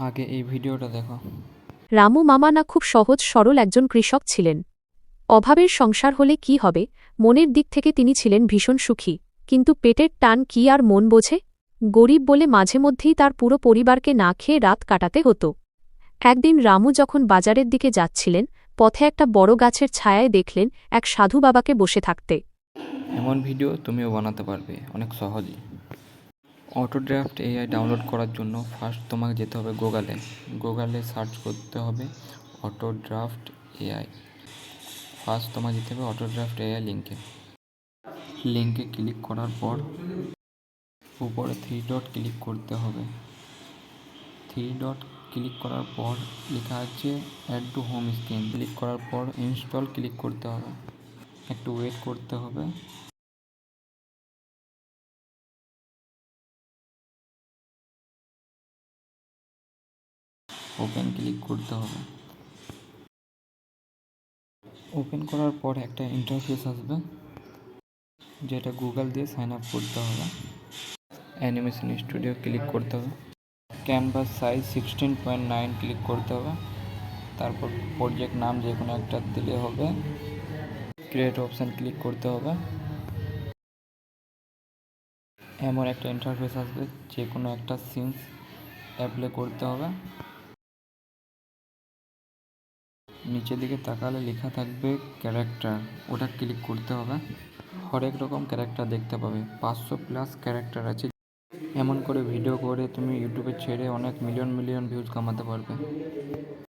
আগে এই ভিডিওটা দেখো। রামু মামা না খুব সহজ সরল একজন কৃষক ছিলেন। অভাবের সংসার হলে কি হবে, মনের দিক থেকে তিনি ছিলেন ভীষণ সুখী, কিন্তু পেটের টান কি আর মন বোঝে। গরিব বলে মাঝে মধ্যেই তার পুরো পরিবারকে না খেয়ে রাত কাটাতে হতো। একদিন রামু যখন বাজারের দিকে যাচ্ছিলেন, পথে একটা বড় গাছের ছায়ায় দেখলেন এক সাধু বাবাকে বসে থাকতে। এমন ভিডিও তুমিও বানাতে পারবে অনেক সহজেই। অটোড্রাফট এআই ডাউনলোড করার জন্য ফার্স্ট তোমাকে যেতে হবে গুগলে সার্চ করতে হবে অটোড্রাফট এআই। ফার্স্ট তোমাকে যেতে হবে অটোড্রাফট এআই লিঙ্কে ক্লিক করার পর উপরে থ্রি ডট ক্লিক করতে হবে। থ্রি ডট ক্লিক করার পর লেখা আছে add to home screen, click করার পর ইনস্টল ক্লিক করতে হবে। একটু ওয়েট করতে হবে। ওপেন ক্লিক করতে হবে। ওপেন করার পর একটা ইন্টারফেস আসবে, যেটা গুগল দিয়ে সাইন আপ করতে হবে। অ্যানিমেশন স্টুডিও ক্লিক করতে হবে। ক্যানভাস সাইজ 16.9 ক্লিক করতে হবে। তারপর প্রজেক্ট নাম যে কোনো একটা দিলে হবে। ক্রিয়েট অপশান ক্লিক করতে হবে। এমন একটা ইন্টারফেস আসবে, যে কোনো একটা সিনস অ্যাপ্লাই করতে হবে। নিচের দিকে তাকালে লেখা থাকবে ক্যারেক্টার, ওটা ক্লিক করতে হবে। হরেক রকম ক্যারেক্টার দেখতে পাবে, 500+ ক্যারেক্টার আছে। এমন করে ভিডিও করে তুমি ইউটিউবে ছেড়ে অনেক মিলিয়ন ভিউজ কামাতে পারবে।